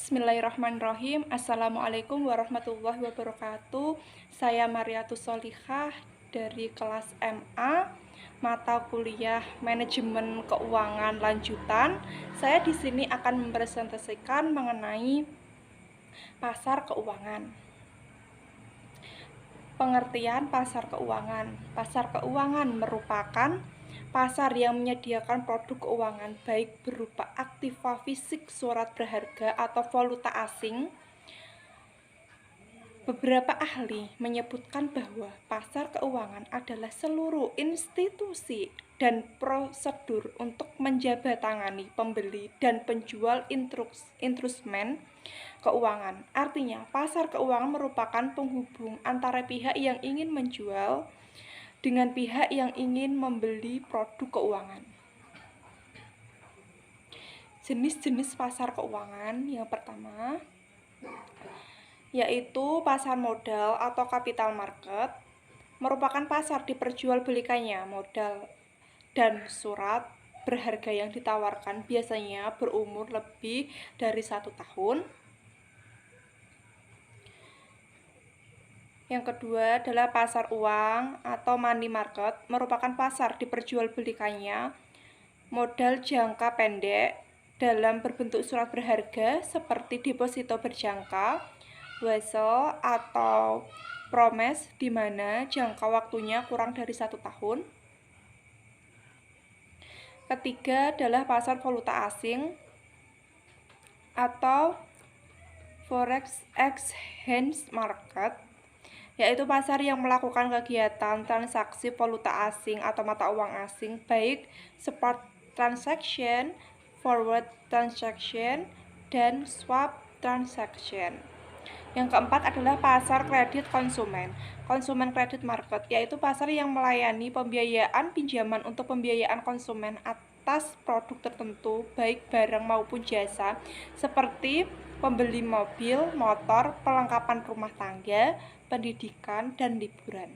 Bismillahirrahmanirrahim. Assalamualaikum warahmatullahi wabarakatuh. Saya Mariatus Solihah dari kelas MA, mata kuliah Manajemen Keuangan Lanjutan. Saya di sini akan mempresentasikan mengenai pasar keuangan. Pengertian pasar keuangan. Pasar keuangan merupakan pasar yang menyediakan produk keuangan baik berupa aktiva fisik, surat berharga, atau valuta asing. Beberapa ahli menyebutkan bahwa pasar keuangan adalah seluruh institusi dan prosedur untuk menjabatangani pembeli dan penjual instrumen keuangan. Artinya, pasar keuangan merupakan penghubung antara pihak yang ingin menjual dengan pihak yang ingin membeli produk keuangan. Jenis-jenis pasar keuangan yang pertama yaitu pasar modal atau capital market, merupakan pasar diperjualbelikannya modal dan surat berharga yang ditawarkan biasanya berumur lebih dari 1 tahun. Yang kedua adalah pasar uang atau money market, merupakan pasar diperjualbelikannya modal jangka pendek dalam berbentuk surat berharga seperti deposito berjangka, wesel, atau promise, di mana jangka waktunya kurang dari 1 tahun. Ketiga adalah pasar valuta asing atau forex exchange market, yaitu pasar yang melakukan kegiatan transaksi valuta asing atau mata uang asing, baik spot transaction, forward transaction, dan swap transaction. Yang keempat adalah pasar kredit konsumen, consumer credit market, yaitu pasar yang melayani pembiayaan pinjaman untuk pembiayaan konsumen atas produk tertentu, baik barang maupun jasa, seperti pembeli mobil, motor, perlengkapan rumah tangga, pendidikan, dan liburan.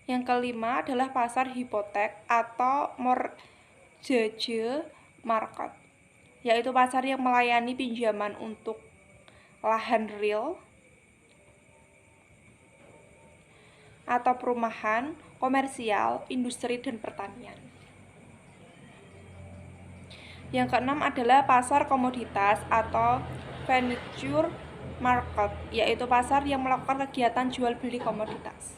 Yang kelima adalah pasar hipotek atau mortgage market, yaitu pasar yang melayani pinjaman untuk lahan real atau perumahan, komersial, industri, dan pertanian. Yang keenam adalah pasar komoditas atau venture market, yaitu pasar yang melakukan kegiatan jual beli komoditas.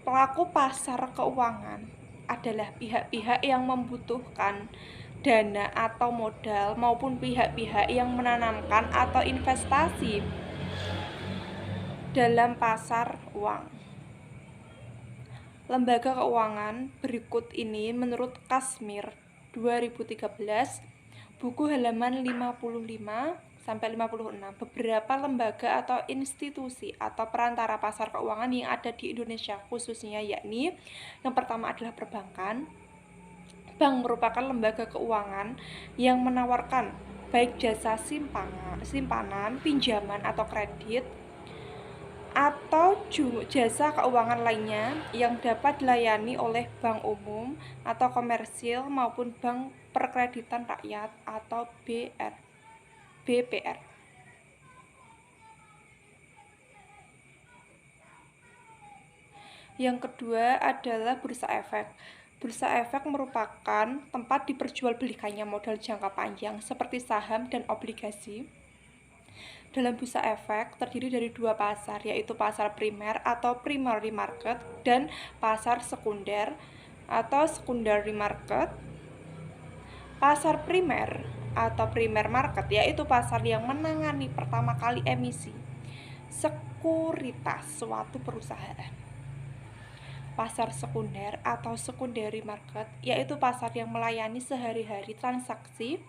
Pelaku pasar keuangan adalah pihak-pihak yang membutuhkan dana atau modal maupun pihak-pihak yang menanamkan atau investasi dalam pasar uang. Lembaga keuangan berikut ini menurut Kashmir 2013, buku halaman 55-56. Beberapa lembaga atau institusi atau perantara pasar keuangan yang ada di Indonesia khususnya, yakni yang pertama adalah perbankan. Bank merupakan lembaga keuangan yang menawarkan baik jasa simpanan, pinjaman atau kredit, atau jasa keuangan lainnya yang dapat dilayani oleh bank umum atau komersil maupun bank perkreditan rakyat atau BPR. Yang kedua adalah bursa efek. Bursa efek merupakan tempat diperjualbelikannya modal jangka panjang seperti saham dan obligasi. Dalam bursa efek terdiri dari dua pasar, yaitu pasar primer atau primary market dan pasar sekunder atau secondary market. Pasar primer atau primer market yaitu pasar yang menangani pertama kali emisi sekuritas suatu perusahaan. Pasar sekunder atau secondary market yaitu pasar yang melayani sehari-hari transaksi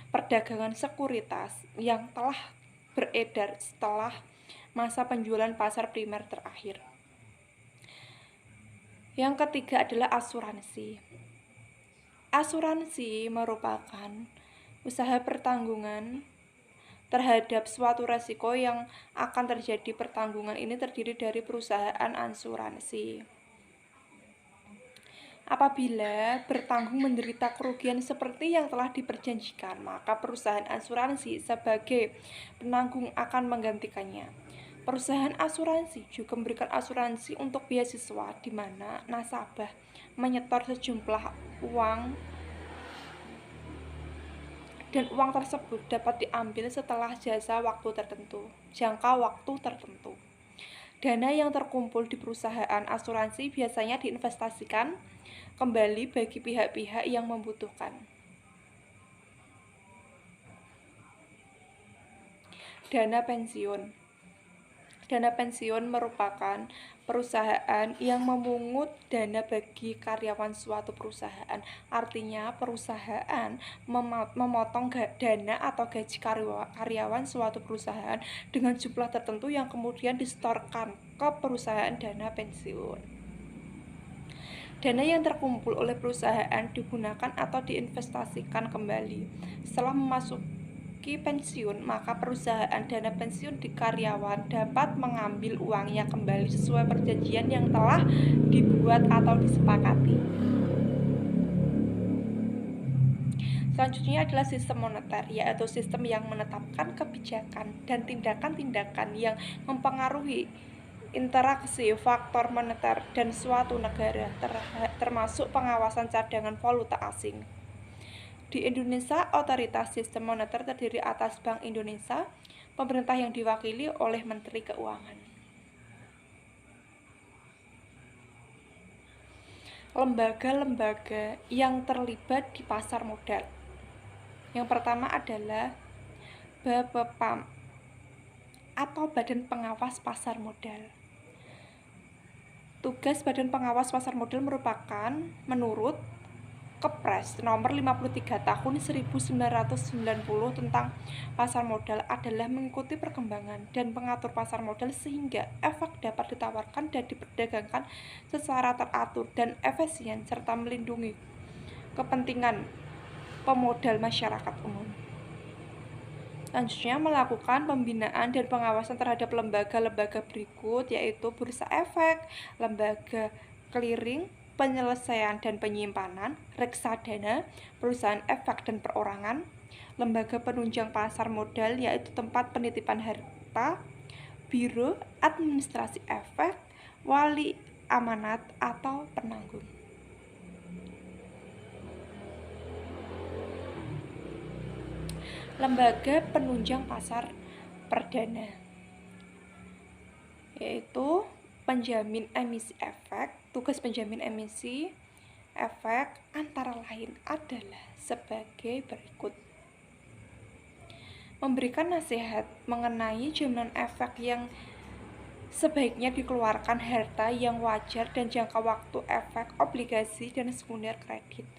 perdagangan sekuritas yang telah beredar setelah masa penjualan pasar primer terakhir. Yang ketiga adalah asuransi. Asuransi merupakan usaha pertanggungan terhadap suatu resiko yang akan terjadi. Pertanggungan ini terdiri dari perusahaan asuransi. Apabila bertanggung menderita kerugian seperti yang telah diperjanjikan, maka perusahaan asuransi sebagai penanggung akan menggantikannya. Perusahaan asuransi juga memberikan asuransi untuk beasiswa di mana nasabah menyetor sejumlah uang dan uang tersebut dapat diambil setelah jangka waktu tertentu. Dana yang terkumpul di perusahaan asuransi biasanya diinvestasikan kembali bagi pihak-pihak yang membutuhkan. Dana pensiun. Dana pensiun merupakan perusahaan yang memungut dana bagi karyawan suatu perusahaan. Artinya perusahaan memotong dana atau gaji karyawan suatu perusahaan dengan jumlah tertentu yang kemudian disetorkan ke perusahaan dana pensiun. Dana yang terkumpul oleh perusahaan digunakan atau diinvestasikan kembali. Setelah memasuki pensiun, maka perusahaan dana pensiun di karyawan dapat mengambil uangnya kembali sesuai perjanjian yang telah dibuat atau disepakati. Selanjutnya adalah sistem moneter, yaitu sistem yang menetapkan kebijakan dan tindakan-tindakan yang mempengaruhi interaksi faktor moneter dan suatu negara, termasuk pengawasan cadangan valuta asing. Di Indonesia, otoritas sistem moneter terdiri atas Bank Indonesia, pemerintah yang diwakili oleh Menteri Keuangan. Lembaga-lembaga yang terlibat di pasar modal. Yang pertama adalah BPPAM atau Badan Pengawas Pasar Modal. Tugas Badan Pengawas Pasar Modal merupakan menurut Kepres nomor 53 tahun 1990 tentang pasar modal adalah mengikuti perkembangan dan mengatur pasar modal sehingga efek dapat ditawarkan dan diperdagangkan secara teratur dan efisien serta melindungi kepentingan pemodal masyarakat umum. Selanjutnya melakukan pembinaan dan pengawasan terhadap lembaga-lembaga berikut, yaitu Bursa Efek, Lembaga Clearing, Penyelesaian dan Penyimpanan, reksadana, perusahaan efek dan perorangan, lembaga penunjang pasar modal yaitu tempat penitipan harta, biro administrasi efek, wali amanat atau penanggung. Lembaga penunjang pasar perdana yaitu penjamin emisi efek. Tugas penjamin emisi efek antara lain adalah sebagai berikut: memberikan nasihat mengenai jaminan efek yang sebaiknya dikeluarkan, harta yang wajar dan jangka waktu efek, obligasi dan sekunder kredit.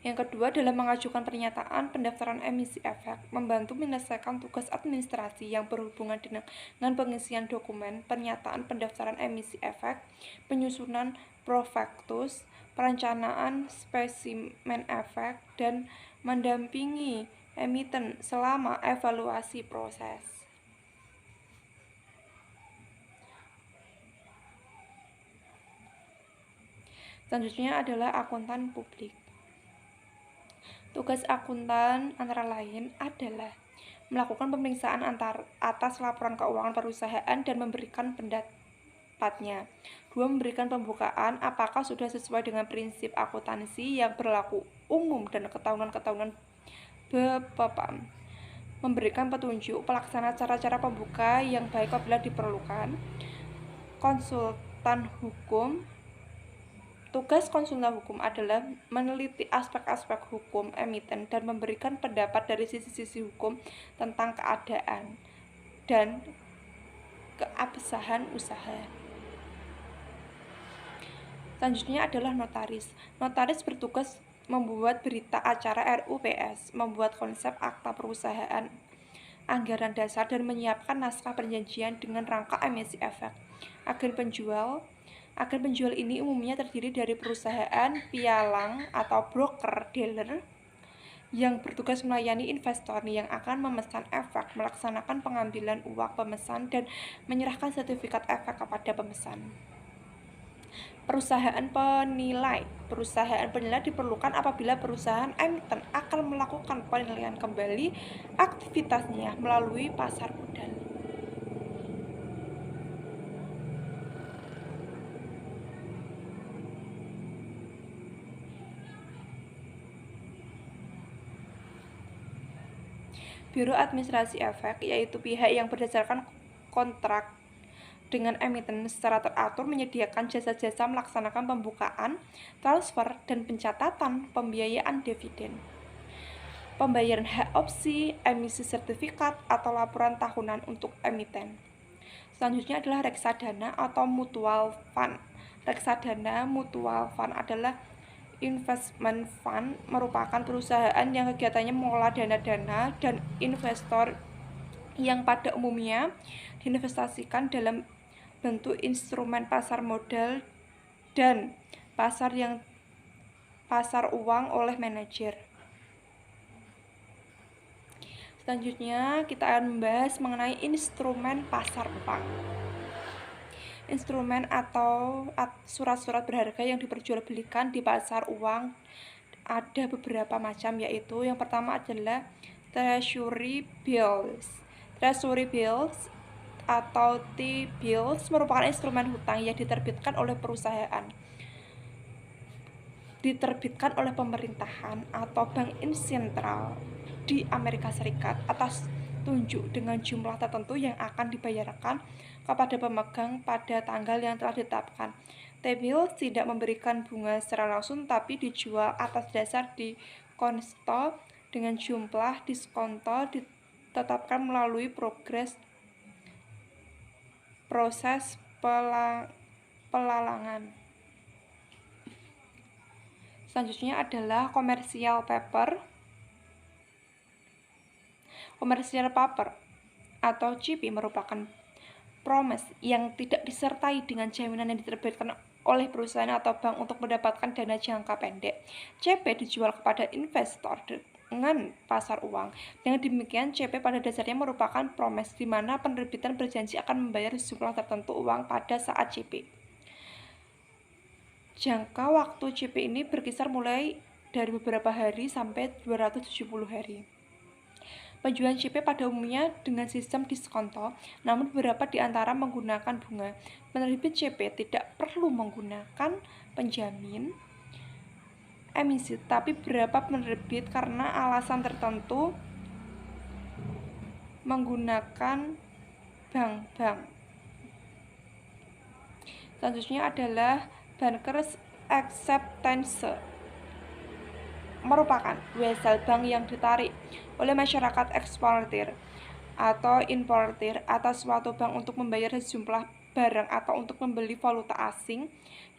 Yang kedua adalah mengajukan pernyataan pendaftaran emisi efek, membantu menyelesaikan tugas administrasi yang berhubungan dengan pengisian dokumen pernyataan pendaftaran emisi efek, penyusunan prospektus, perencanaan spesimen efek, dan mendampingi emiten selama evaluasi proses. Selanjutnya adalah akuntan publik. Tugas akuntan antara lain adalah melakukan pemeriksaan atas laporan keuangan perusahaan dan memberikan pendapatnya. 2. Memberikan pembukaan apakah sudah sesuai dengan prinsip akuntansi yang berlaku umum dan ketahuan-ketahuan BPPAM. Memberikan petunjuk pelaksana cara-cara pembuka yang baik apabila diperlukan. Konsultan hukum. Tugas konsultan hukum adalah meneliti aspek-aspek hukum emiten dan memberikan pendapat dari sisi-sisi hukum tentang keadaan dan keabsahan usaha. Selanjutnya adalah notaris. Notaris bertugas membuat berita acara RUPS, membuat konsep akta perusahaan, anggaran dasar, dan menyiapkan naskah perjanjian dengan rangka emisi efek. Agen penjual ini umumnya terdiri dari perusahaan pialang atau broker dealer yang bertugas melayani investor yang akan memesan efek, melaksanakan pengambilan uang pemesan, dan menyerahkan sertifikat efek kepada pemesan. Perusahaan penilai. Perusahaan penilai diperlukan apabila perusahaan emiten akan melakukan penilaian kembali aktivitasnya melalui pasar modal. Biro Administrasi Efek, yaitu pihak yang berdasarkan kontrak dengan emiten secara teratur menyediakan jasa-jasa melaksanakan pembukaan, transfer, dan pencatatan pembiayaan dividen, pembayaran hak opsi, emisi sertifikat, atau laporan tahunan untuk emiten. Selanjutnya adalah reksadana atau mutual fund. Reksadana mutual fund adalah investment fund, merupakan perusahaan yang kegiatannya mengelola dana-dana dan investor yang pada umumnya diinvestasikan dalam bentuk instrumen pasar modal dan pasar uang oleh manajer. Selanjutnya kita akan membahas mengenai instrumen pasar uang. Instrumen atau surat-surat berharga yang diperjualbelikan di pasar uang ada beberapa macam, yaitu yang pertama adalah treasury bills. Treasury bills atau T-bills merupakan instrumen hutang yang diterbitkan oleh perusahaan, diterbitkan oleh pemerintahan atau bank sentral di Amerika Serikat atas tunjuk dengan jumlah tertentu yang akan dibayarkan kepada pemegang pada tanggal yang telah ditetapkan. T-bills tidak memberikan bunga secara langsung, tapi dijual atas dasar dikonto dengan jumlah diskonto ditetapkan melalui proses pelalangan. Selanjutnya adalah commercial paper. Commercial paper atau CP merupakan promise yang tidak disertai dengan jaminan yang diterbitkan oleh perusahaan atau bank untuk mendapatkan dana jangka pendek. CP dijual kepada investor dengan pasar uang. Dengan demikian, CP pada dasarnya merupakan promise di mana penerbitan berjanji akan membayar sejumlah tertentu uang pada saat CP. Jangka waktu CP ini berkisar mulai dari beberapa hari sampai 270 hari. Penjualan CP pada umumnya dengan sistem diskonto, namun beberapa di antara menggunakan bunga. Penerbit CP tidak perlu menggunakan penjamin emisi, tapi beberapa penerbit karena alasan tertentu menggunakan bank-bank. Selanjutnya adalah bankers acceptance, merupakan wesel bank yang ditarik oleh masyarakat eksportir atau importir atas suatu bank untuk membayar sejumlah barang atau untuk membeli valuta asing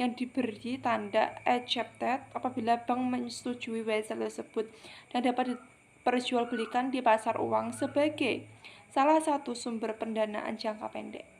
yang diberi tanda accepted apabila bank menyetujui wesel tersebut dan dapat diperjualbelikan di pasar uang sebagai salah satu sumber pendanaan jangka pendek.